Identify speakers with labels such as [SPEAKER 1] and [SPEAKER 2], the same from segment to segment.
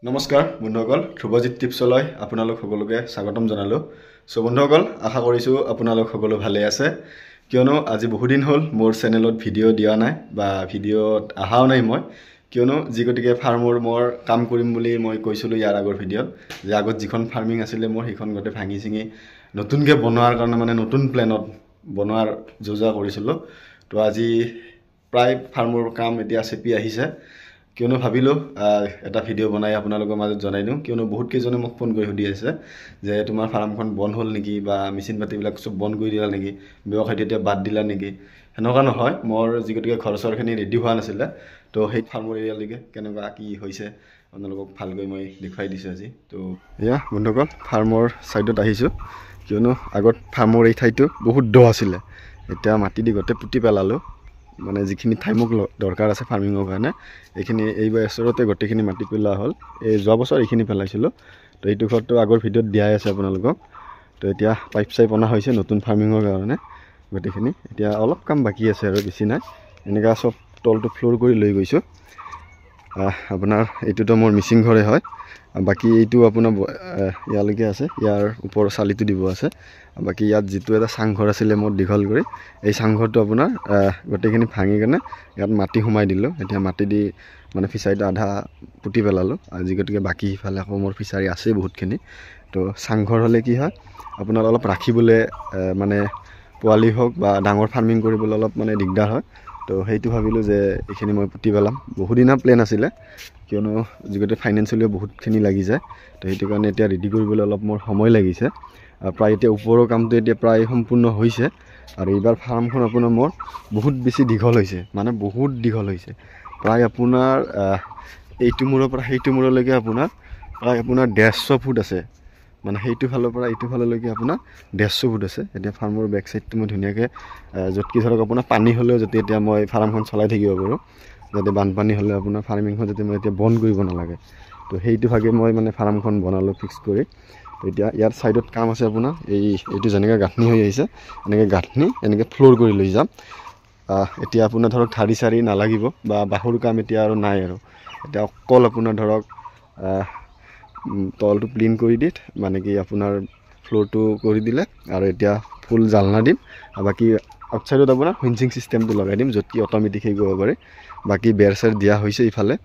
[SPEAKER 1] নমস্কাৰ বন্ধুসকল ধ্ৰুৱজিত টিপছলৈ আপোনালোক সকলোকে স্বাগতম জনালোঁ। বন্ধুসকল আশা কৰিছোঁ আপোনালোক সকলো ভালে আছে, কিয়নো আজি বহুদিন হ'ল মোৰ চেনেলত ভিডিঅ' দিয়া নাই বা ভিডিঅ'ত অহাও নাই মই, কিয়নো যি গতিকে ফাৰ্মৰ মোৰ কাম কৰিম বুলি মই কৈছিলোঁ ইয়াৰ আগৰ ভিডিঅ'ত যে আগত যিখন ফাৰ্মিং আছিলে মোৰ সেইখন গোটেই ভাঙি চিঙি নতুনকৈ বনোৱাৰ কাৰণে মানে নতুন প্লেনত বনোৱাৰ যোজা কৰিছিলোঁ। তো আজি প্ৰায় ফাৰ্মৰ কাম এতিয়া চেপি আহিছে, কিয়নো ভাবিলোঁ এটা ভিডিঅ' বনাই আপোনালোকৰ মাজত জনাই দিওঁ, কিয়নো বহুত কেইজনে মোক ফোন কৰি সুধি আছে যে তোমাৰ ফাৰ্মখন বন্ধ হ'ল নেকি বা মেচিন পাতিবিলাক চব বন্ধ কৰি দিলা নেকি, ব্যৱসায়টো এতিয়া বাদ দিলা নেকি। সেনেকুৱা নহয়, মোৰ যি গতিকে ঘৰ চৰখিনি ৰেডি হোৱা নাছিলে, তো সেই ফাৰ্মৰ এৰিয়ালৈকে কেনেকুৱা কি হৈছে আপোনালোকক ভালকৈ মই দেখুৱাই দিছোঁ আজি। তো এয়া বন্ধুসকল ফাৰ্মৰ ছাইডত আহিছোঁ, কিয়নো আগত ফাৰ্মৰ এই ঠাইটো বহুত দ আছিলে, এতিয়া মাটি দি গোটেই পুতি পেলালোঁ। মানে যিখিনি ঠাই মোক দৰকাৰ আছে ফাৰ্মিঙৰ কাৰণে এইখিনি এই বছৰতে গোটেইখিনি মাটি পেলোৱা হ'ল। এই যোৱা বছৰ এইখিনি পেলাইছিলোঁ, তো এইটো ঘৰটো আগৰ ভিডিঅ'ত দিয়াই আছে আপোনালোকক। তো এতিয়া পাইপ চাইপ অনা হৈছে নতুন ফাৰ্মিঙৰ কাৰণে গোটেইখিনি, এতিয়া অলপ কাম বাকী আছে আৰু বেছি নাই। এনেকুৱা চব তলটো ফ্ল'ৰ কৰি লৈ গৈছোঁ। আপোনাৰ এইটোতো মোৰ মিচিং ঘৰে হয়, বাকী এইটো আপোনাৰ ইয়ালৈকে আছে, ইয়াৰ ওপৰৰ চালিটো দিব আছে। বাকী ইয়াত যিটো এটা চাংঘৰ আছিলে মোৰ দীঘল কৰি, এই চাংঘৰটো আপোনাৰ গোটেইখিনি ভাঙি কেনে ইয়াত মাটি সোমাই দিলোঁ। এতিয়া মাটি দি মানে ফিচাৰীটো আধা পুতি পেলালোঁ, আজি গতিকে বাকী সিফালে আকৌ মোৰ ফিচাৰী আছেই বহুতখিনি। তো চাংঘৰ হ'লে কি হয় আপোনাৰ অলপ ৰাখিবলৈ মানে পোৱালি হওক বা ডাঙৰ ফাৰ্মিং কৰিবলৈ অলপ মানে দিগদাৰ হয়। তো সেইটো ভাবিলোঁ যে এইখিনি মই পুতি পেলাম। বহুদিনৰ প্লেন আছিলে, কিয়নো যিগতে ফাইনেন্সিয়েলিও বহুতখিনি লাগি যায়, তো সেইটো কাৰণে এতিয়া ৰেডি কৰিবলৈ অলপ মোৰ সময় লাগিছে। প্ৰায় এতিয়া ওপৰৰ কামটো এতিয়া প্ৰায় সম্পূৰ্ণ হৈছে, আৰু এইবাৰ ফাৰ্মখন আপোনাৰ মোৰ বহুত বেছি দীঘল হৈছে, মানে বহুত দীঘল হৈছে। প্ৰায় আপোনাৰ এইটো মূৰৰ পৰা সেইটো মূৰলৈকে আপোনাৰ প্ৰায় আপোনাৰ 150 ফুট আছে, মানে সেইটো ফালৰ পৰা এইটো ফাললৈকে আপোনাৰ 150 ফুট আছে। এতিয়া ফাৰ্মৰ বেক চাইডটো মই ধুনীয়াকৈ য'ত কি ধৰক আপোনাৰ পানী হ'লেও যাতে এতিয়া মই ফাৰ্মখন চলাই থাকিব পাৰোঁ, যাতে বানপানী হ'লে আপোনাৰ ফাৰ্মিংখন যাতে মই এতিয়া বন্ধ কৰিব নালাগে। তো সেইটো ভাগে মই মানে ফাৰ্মখন বনালোঁ ফিক্স কৰি। তো এতিয়া ইয়াৰ ছাইডত কাম আছে আপোনাৰ এইটো যেনেকৈ গাঁথনি হৈ আহিছে এনেকৈ গাঁথনি এনেকৈ ফ্ল'ৰ কৰি লৈ যাম। এতিয়া আপোনাৰ ধৰক ধাৰি চাৰি নালাগিব বা বাঁহৰ কাম এতিয়া আৰু নাই, আৰু এতিয়া অকল আপোনাৰ ধৰক তলটো প্লেইন কৰি দি মানে কি আপোনাৰ ফ্ল'ৰটো কৰি দিলে, আৰু এতিয়া ফুল জালনা দিম, আৰু বাকী আউটছাইডত আপোনাৰ ফেঞ্চিং চিষ্টেমটো লগাই দিম, য'ত কি অট'মেটিক হেৰি কৰিব পাৰে। বাকী বেৰ চেৰ দিয়া হৈছে ইফালে,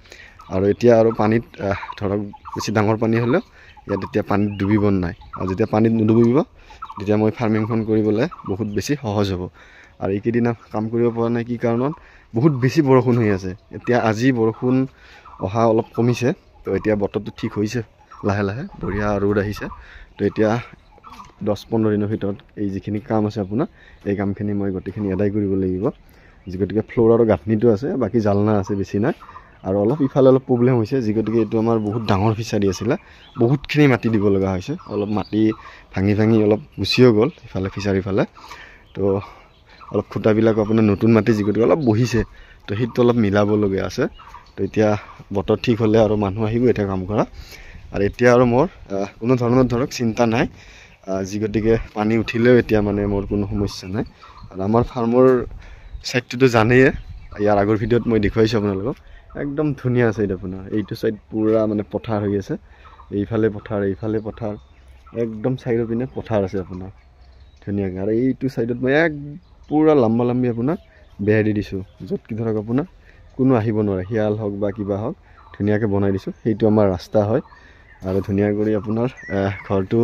[SPEAKER 1] আৰু এতিয়া আৰু পানীত ধৰক বেছি ডাঙৰ পানী হ'লেও ইয়াত এতিয়া পানীত ডুবিব নাই, আৰু যেতিয়া পানীত নুডুবিব তেতিয়া মই ফাৰ্মিংখন কৰিবলৈ বহুত বেছি সহজ হ'ব। আৰু এইকেইদিনা কাম কৰিব পৰা নাই কি কাৰণত, বহুত বেছি বৰষুণ হৈ আছে। এতিয়া আজি বৰষুণ অহা অলপ কমিছে, তো এতিয়া বতৰটো ঠিক হৈছে লাহে লাহে, বঢ়িয়া ৰ'দ আহিছে। তো এতিয়া 10-15 দিনৰ ভিতৰত এই যিখিনি কাম আছে আপোনাৰ এই কামখিনি মই গোটেইখিনি আদায় কৰিব লাগিব। যি গতিকে ফ্ল'ৰ আৰু গাঁথনিটো আছে, বাকী জালনা আছে, বেছি নাই। আৰু অলপ ইফালে অলপ প্ৰব্লেম হৈছে, যি গতিকে এইটো আমাৰ বহুত ডাঙৰ ফিচাৰী আছিলে, বহুতখিনি মাটি দিব লগা হৈছে। অলপ মাটি ভাঙি ভাঙি অলপ গুচিও গ'ল ইফালে ফিচাৰীৰ ফালে। তো অলপ খুঁটাবিলাক আপোনাৰ নতুন মাটি যি গতিকে অলপ বহিছে, তো সেইটো অলপ মিলাবলগীয়া আছে। তো এতিয়া বতৰ ঠিক হ'লে আৰু মানুহ আহিব এতিয়া কাম কৰা। আৰু এতিয়া আৰু মোৰ কোনো ধৰণৰ ধৰক চিন্তা নাই, যি গতিকে পানী উঠিলেও এতিয়া মানে মোৰ কোনো সমস্যা নাই। আৰু আমাৰ ফাৰ্মৰ ছাইডটোতো জানেই, ইয়াৰ আগৰ ভিডিঅ'ত মই দেখুৱাইছোঁ আপোনালোকক, একদম ধুনীয়া ছাইড আপোনাৰ। এইটো ছাইড পূৰা মানে পথাৰ হৈ আছে, এইফালে পথাৰ এইফালে পথাৰ, একদম ছাইডৰ পিনে পথাৰ আছে আপোনাৰ ধুনীয়াকৈ। আৰু এইটো ছাইডত মই পূৰা লম্বা লম্বি আপোনাৰ বেৰ দি দিছোঁ, য'ত কি ধৰক আপোনাৰ কোনো আহিব নোৱাৰে, শিয়াল হওক বা কিবা হওক, ধুনীয়াকৈ বনাই দিছোঁ। সেইটো আমাৰ ৰাস্তা হয়, আৰু ধুনীয়া কৰি আপোনাৰ ঘৰটো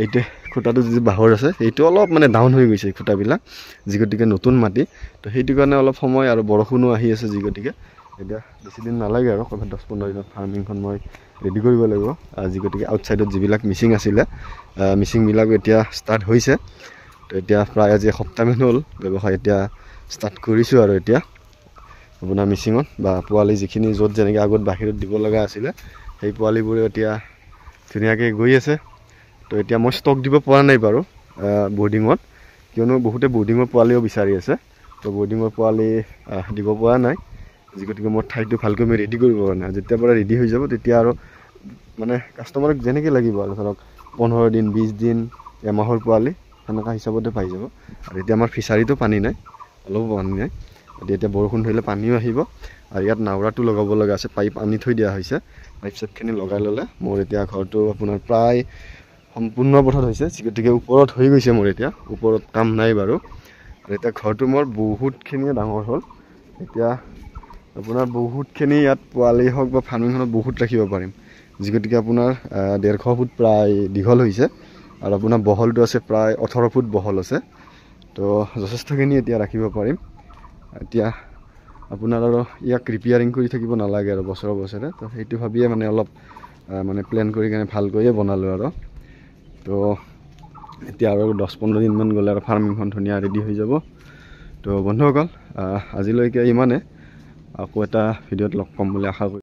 [SPEAKER 1] এইটো খুঁটাটো যিটো বাঁহৰ আছে সেইটো অলপ মানে ডাউন হৈ গৈছে খুঁটাবিলাক, যি গতিকে নতুন মাটি। তো সেইটো কাৰণে অলপ সময়, আৰু বৰষুণো আহি আছে, যি গতিকে এতিয়া বেছিদিন নালাগে আৰু ক'ৰবাত 10-15 দিনত ফাৰ্মিংখন মই ৰেডি কৰিব লাগিব। যি গতিকে আউটছাইডত যিবিলাক মিচিং আছিলে মিচিংবিলাকো এতিয়া ষ্টাৰ্ট হৈছে। তো এতিয়া প্ৰায় আজি এসপ্তাহমান হ'ল ব্যৱসায় এতিয়া ষ্টাৰ্ট কৰিছোঁ। আৰু এতিয়া আপোনাৰ মিচিঙত বা পোৱালি যিখিনি য'ত যেনেকৈ আগত বাহিৰত দিব লগা আছিলে সেই পোৱালিবোৰে এতিয়া ধুনীয়াকৈ গৈ আছে। তো এতিয়া মই ষ্টক দিব পৰা নাই বাৰু বৰ্ডিঙত, কিয়নো বহুতে বৰ্ডিঙৰ পোৱালিও বিচাৰি আছে। তো বৰ্ডিঙৰ পোৱালি দিব পৰা নাই, যি গতিকে মোৰ ঠাইটো ভালকৈ মই ৰেডি কৰিব পৰা নাই। যেতিয়াৰ পৰা ৰেডি হৈ যাব তেতিয়া আৰু মানে কাষ্টমাৰক যেনেকৈ লাগিব আৰু ধৰক 15 দিন 20 দিন এমাহৰ পোৱালি সেনেকুৱা হিচাপতে পাই যাব। আৰু এতিয়া আমাৰ ফিচাৰীটো পানী নাই, অলপো পানী নাই। এতিয়া বৰষুণ ধৰিলে পানীও আহিব, আৰু ইয়াত নাৱৰাটো লগাব লগা আছে, পাইপ আনি থৈ দিয়া হৈছে। পাইপ চাইপখিনি লগাই ল'লে মোৰ এতিয়া ঘৰটো আপোনাৰ প্ৰায় সম্পূৰ্ণ পথত হৈছে, গতিকে ওপৰত হৈ গৈছে মোৰ এতিয়া, ওপৰত কাম নাই বাৰু। আৰু এতিয়া ঘৰটো মোৰ বহুতখিনিয়ে ডাঙৰ হ'ল, এতিয়া আপোনাৰ বহুতখিনি ইয়াত পোৱালি হওক বা ফাৰ্মিংখনত বহুত ৰাখিব পাৰিম, যি গতিকে আপোনাৰ 150 ফুট প্ৰায় দীঘল হৈছে আৰু আপোনাৰ বহলটো আছে প্ৰায় 18 ফুট বহল আছে। তো যথেষ্টখিনি এতিয়া ৰাখিব পাৰিম। এতিয়া আপোনাৰ আৰু ইয়াক ৰিপেয়াৰিং কৰি থাকিব নালাগে আৰু বছৰে বছৰে, তো সেইটো ভাবিয়ে মানে অলপ মানে প্লেন কৰি কিনে ভালকৈয়ে বনালোঁ আৰু। তো এতিয়া আৰু 10-15 দিনমান গ'লে আৰু ফাৰ্মিংখন ধুনীয়া ৰেডি হৈ যাব। তো বন্ধুসকল আজিলৈকে ইমানে, আকৌ এটা ভিডিঅ'ত লগ পাম বুলি আশা কৰোঁ।